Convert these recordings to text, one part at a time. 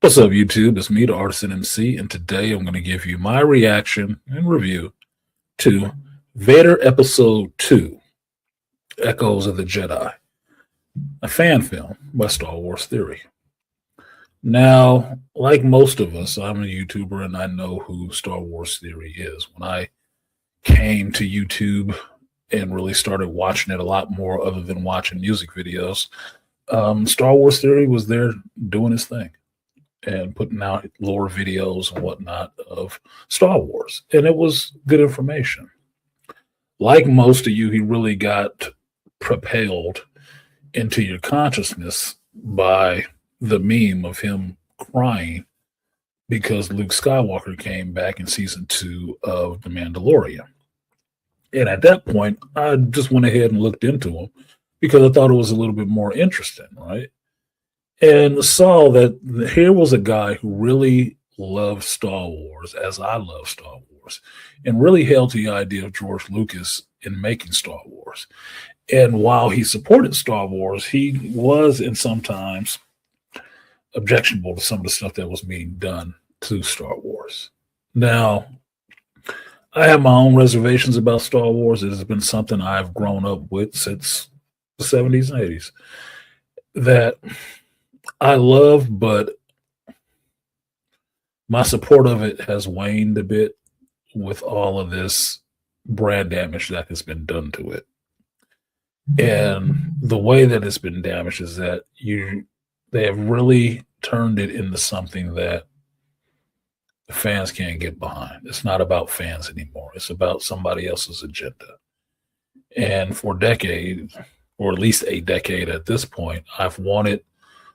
What's up, YouTube? It's me, the Artisan MC, and today I'm going to give you my reaction and review to Vader Episode 2 Echoes of the Jedi, a fan film by Star Wars Theory. Now, like most of us, I'm a YouTuber and I know who Star Wars Theory is. When I came to YouTube and really started watching it a lot more, other than watching music videos, Star Wars Theory was there doing his thing and putting out lore videos and whatnot of Star Wars. And it was good information. Like most of you, he really got propelled into your consciousness by the meme of him crying because Luke Skywalker came back in season 2 of The Mandalorian. And at that point, I just went ahead and looked into him because I thought it was a little bit more interesting, right? And saw that here was a guy who really loved Star Wars as I love Star Wars and really held to the idea of George Lucas in making Star Wars. And while he supported Star Wars, he was in sometimes objectionable to some of the stuff that was being done to Star Wars. Now, I have my own reservations about Star Wars. It has been something I've grown up with since the 70s and 80s that I love, but my support of it has waned a bit with all of this brand damage that has been done to it. And the way that it's been damaged is that they have really turned it into something that the fans can't get behind. It's not about fans anymore. It's about somebody else's agenda. And for decades, or at least a decade at this point, I've wanted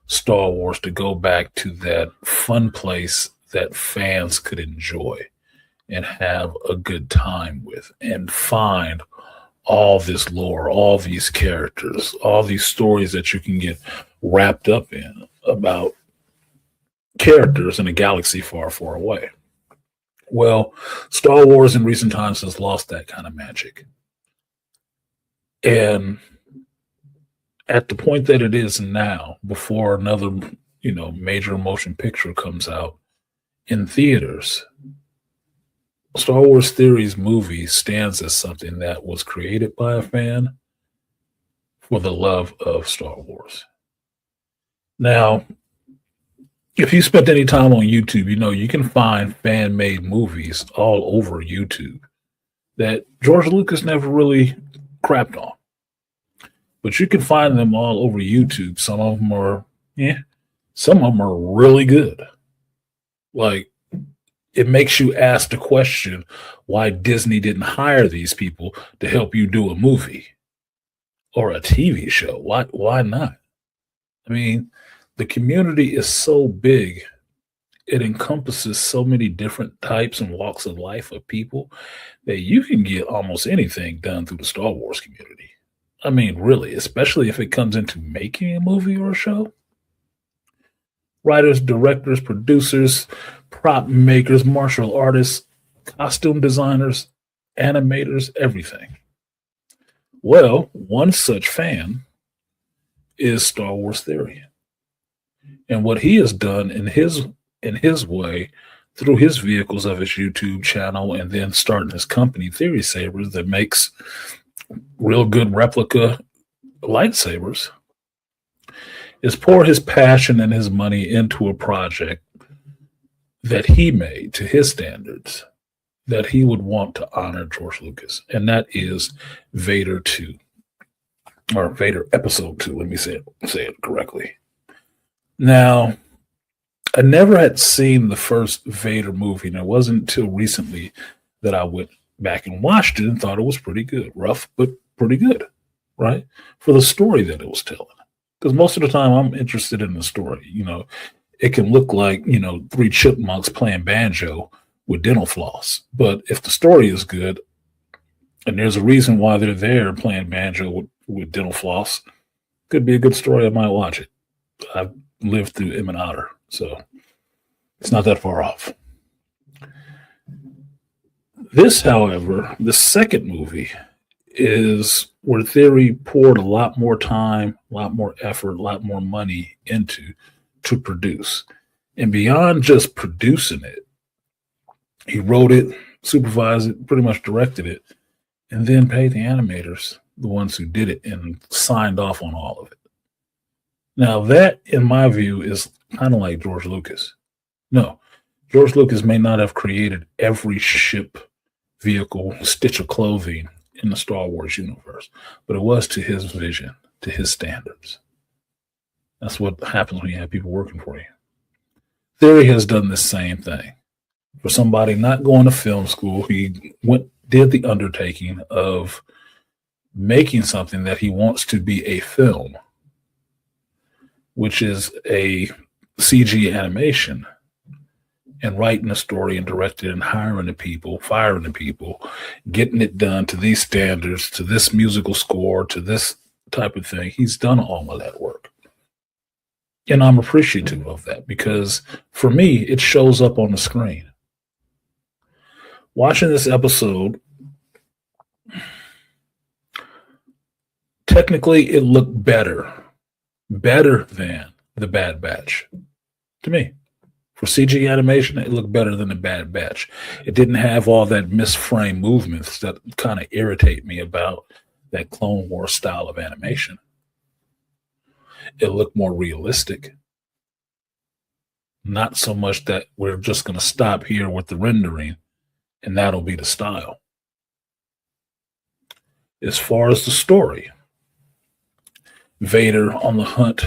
Star Wars to go back to that fun place that fans could enjoy and have a good time with and find all this lore, all these characters, all these stories that you can get wrapped up in about characters in a galaxy far, far away. Well, Star Wars in recent times has lost that kind of magic. And at the point that it is now, before another, major motion picture comes out in theaters, Star Wars Theory's movie stands as something that was created by a fan for the love of Star Wars. Now, if you spent any time on YouTube, you can find fan-made movies all over YouTube that George Lucas never really crapped on. But you can find them all over YouTube. Some of them are, some of them are really good. Like, it makes you ask the question why Disney didn't hire these people to help you do a movie or a TV show. Why not? I mean, the community is so big. It encompasses so many different types and walks of life of people that you can get almost anything done through the Star Wars community. I mean, really, especially if it comes into making a movie or a show. Writers, directors, producers, prop makers, martial artists, costume designers, animators, everything. Well, one such fan is Star Wars Theory. And what he has done in his way, through his vehicles of his YouTube channel, and then starting his company, Theory Sabers, that makes real good replica lightsabers, is pour his passion and his money into a project that he made to his standards that he would want to honor George Lucas. And that is Vader 2, or Vader Episode 2. Let me say it correctly. Now, I never had seen the first Vader movie, and it wasn't until recently that I went back and watched it and thought it was pretty good. Rough, but pretty good, right? For the story that it was telling. Because most of the time I'm interested in the story. It can look like, 3 chipmunks playing banjo with dental floss. But if the story is good, and there's a reason why they're there playing banjo with dental floss, could be a good story. I might watch it. I've lived through M and Otter, so it's not that far off. This, however, the second movie is where Theory poured a lot more time, a lot more effort, a lot more money into to produce. And beyond just producing it, he wrote it, supervised it, pretty much directed it, and then paid the animators, the ones who did it, and signed off on all of it. Now, that, in my view, is kind of like George Lucas. No, George Lucas may not have created every ship, vehicle, stitch of clothing in the Star Wars universe, but it was to his vision, to his standards. That's what happens when you have people working for you. Theory has done the same thing. For somebody not going to film school, he did the undertaking of making something that he wants to be a film, which is a CG animation, and writing a story and directing and hiring the people, firing the people, getting it done to these standards, to this musical score, to this type of thing. He's done all of that work. And I'm appreciative of that because for me, it shows up on the screen. Watching this episode, technically it looked better than The Bad Batch to me. For CG animation, it looked better than The Bad Batch. It didn't have all that misframe movements that kind of irritate me about that Clone Wars style of animation. It looked more realistic. Not so much that we're just going to stop here with the rendering and that'll be the style. As far as the story, Vader on the hunt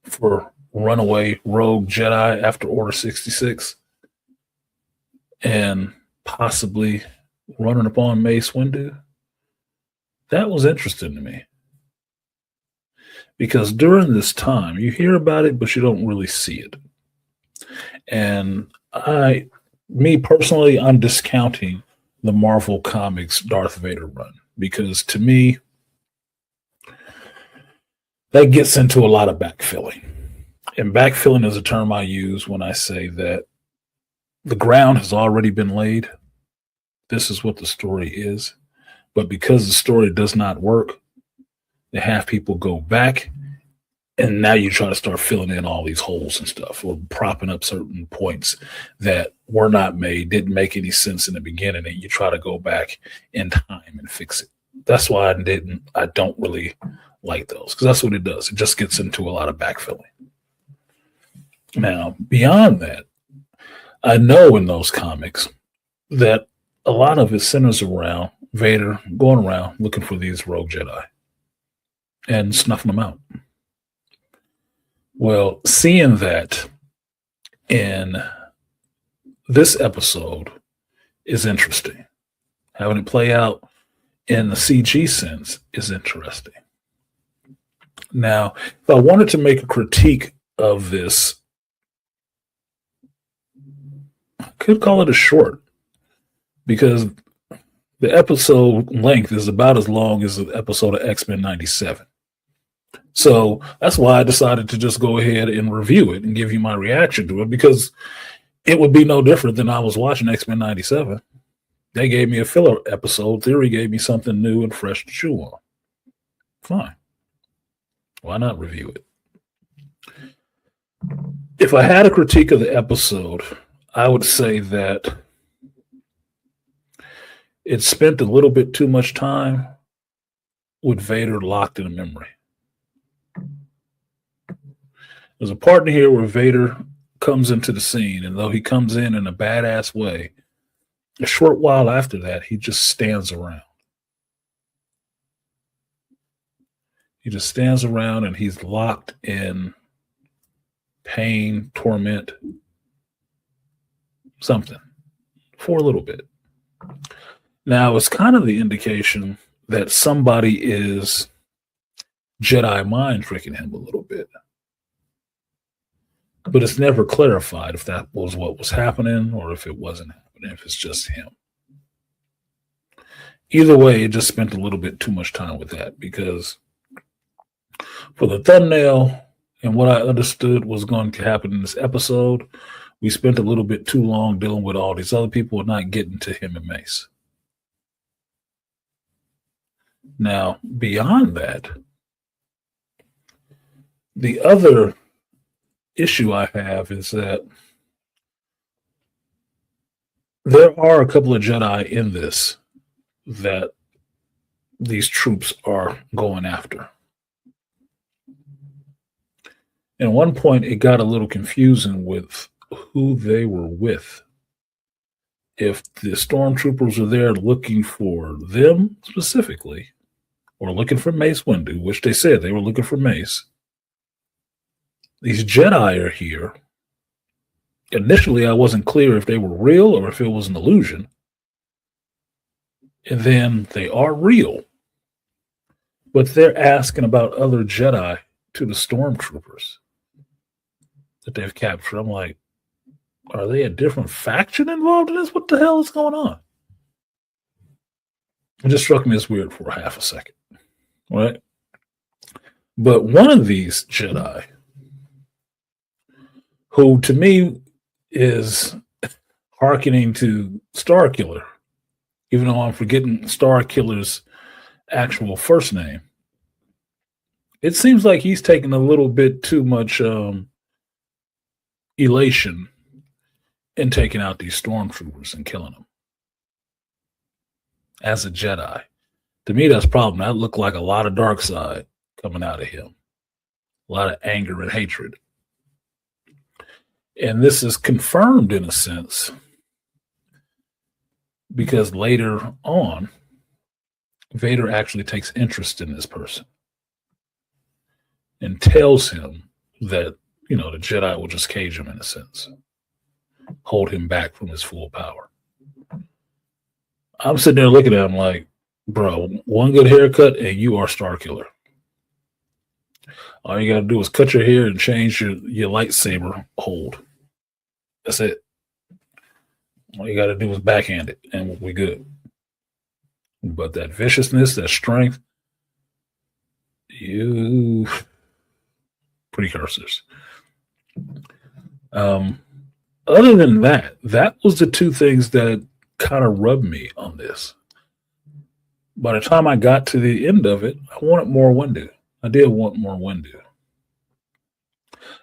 for runaway rogue Jedi after Order 66 and possibly running upon Mace Windu. That was interesting to me. Because during this time, you hear about it, but you don't really see it. And me personally, I'm discounting the Marvel Comics Darth Vader run because to me, that gets into a lot of backfilling. And backfilling is a term I use when I say that the ground has already been laid. This is what the story is. But because the story does not work, they have people go back, and now you try to start filling in all these holes and stuff, or propping up certain points that were not made, didn't make any sense in the beginning, and you try to go back in time and fix it. That's why I don't really like those, because that's what it does. It just gets into a lot of backfilling. Now, beyond that, I know in those comics that a lot of it centers around Vader going around looking for these rogue Jedi and snuffing them out. Well, seeing that in this episode is interesting. Having it play out in the CG sense is interesting. Now, if I wanted to make a critique of this, I could call it a short because the episode length is about as long as the episode of X-Men 97. So that's why I decided to just go ahead and review it and give you my reaction to it, because it would be no different than I was watching X-Men 97. They gave me a filler episode. Theory gave me something new and fresh to chew on. Fine. Why not review it? If I had a critique of the episode, I would say that it spent a little bit too much time with Vader locked in a memory. There's a part in here where Vader comes into the scene, and though he comes in a badass way, a short while after that, he just stands around. He just stands around and he's locked in pain, torment, something for a little bit. Now, it's kind of the indication that somebody is Jedi mind tricking him a little bit. But it's never clarified if that was what was happening or if it wasn't happening, if it's just him. Either way, it just spent a little bit too much time with that, because for the thumbnail and what I understood was going to happen in this episode, we spent a little bit too long dealing with all these other people and not getting to him and Mace. Now, beyond that, the other issue I have is that there are a couple of Jedi in this that these troops are going after. At one point, it got a little confusing with who they were with. If the stormtroopers are there looking for them specifically, or looking for Mace Windu, which they said they were looking for Mace, these Jedi are here. Initially, I wasn't clear if they were real or if it was an illusion. And then they are real. But they're asking about other Jedi to the stormtroopers that they've captured. I'm like, are they a different faction involved in this? What the hell is going on? It just struck me as weird for half a second. Right? But one of these Jedi, who to me is hearkening to Starkiller, even though I'm forgetting Starkiller's actual first name, it seems like he's taking a little bit too much elation in taking out these stormtroopers and killing them. As a Jedi, to me, that's a problem. That looked like a lot of dark side coming out of him, a lot of anger and hatred. And this is confirmed in a sense because later on, Vader actually takes interest in this person and tells him that, the Jedi will just cage him in a sense, hold him back from his full power. I'm sitting there looking at him like, bro, one good haircut and you are Starkiller. All you got to do is cut your hair and change your lightsaber hold. That's it. All you got to do is backhand it and we're good. But that viciousness, that strength, you precursors. Other than that was the two things that kind of rubbed me on this. By the time I got to the end of it, I wanted more Windu. I did want more Windu.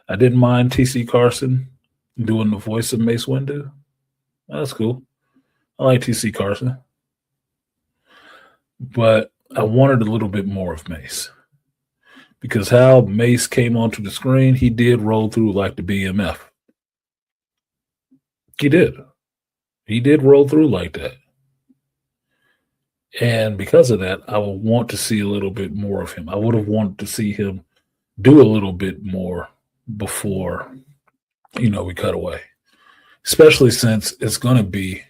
I didn't mind T.C. Carson doing the voice of Mace Windu. That's cool. I like T.C. Carson. But I wanted a little bit more of Mace. Because how Mace came onto the screen, he did roll through like the BMF. He did. He did roll through like that. And because of that, I would want to see a little bit more of him. I would have wanted to see him do a little bit more before, we cut away. Especially since it's going to be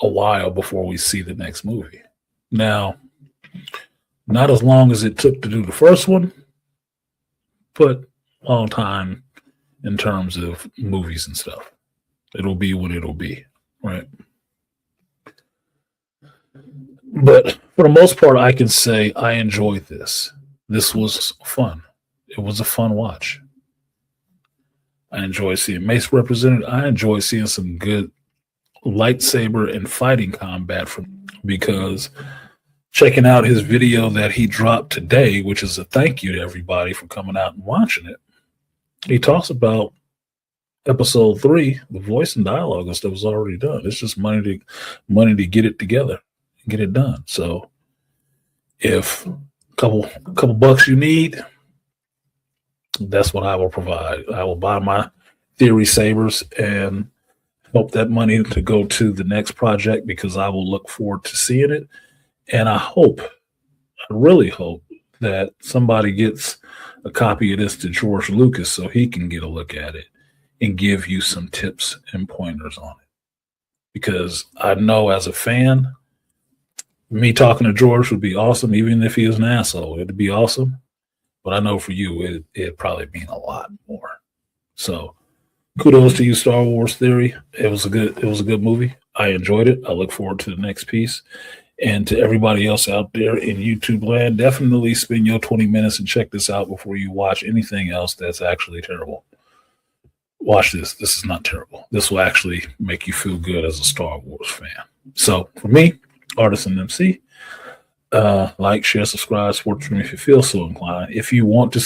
a while before we see the next movie. Now, not as long as it took to do the first one, but a long time in terms of movies and stuff. It'll be what it'll be, right? But for the most part, I can say I enjoyed this. This was fun. It was a fun watch. I enjoy seeing Mace represented. I enjoy seeing some good lightsaber and fighting combat because checking out his video that he dropped today, which is a thank you to everybody for coming out and watching it. He talks about episode 3, the voice and dialogue and stuff was already done. It's just money to get it together, get it done. So if a couple bucks you need, that's what I will provide. I will buy my theory sabers and help that money to go to the next project because I will look forward to seeing it. And I really hope that somebody gets a copy of this to George Lucas so he can get a look at it and give you some tips and pointers on it. Because I know as a fan, me talking to George would be awesome, even if he was an asshole. It'd be awesome. But I know for you, it'd probably mean a lot more. So kudos to you, Star Wars Theory. It was a good movie. I enjoyed it. I look forward to the next piece. And to everybody else out there in YouTube land, definitely spend your 20 minutes and check this out before you watch anything else that's actually terrible. Watch this. This is not terrible. This will actually make you feel good as a Star Wars fan. So for me, Artisan MC, like, share, subscribe, support me if you feel so inclined. If you want to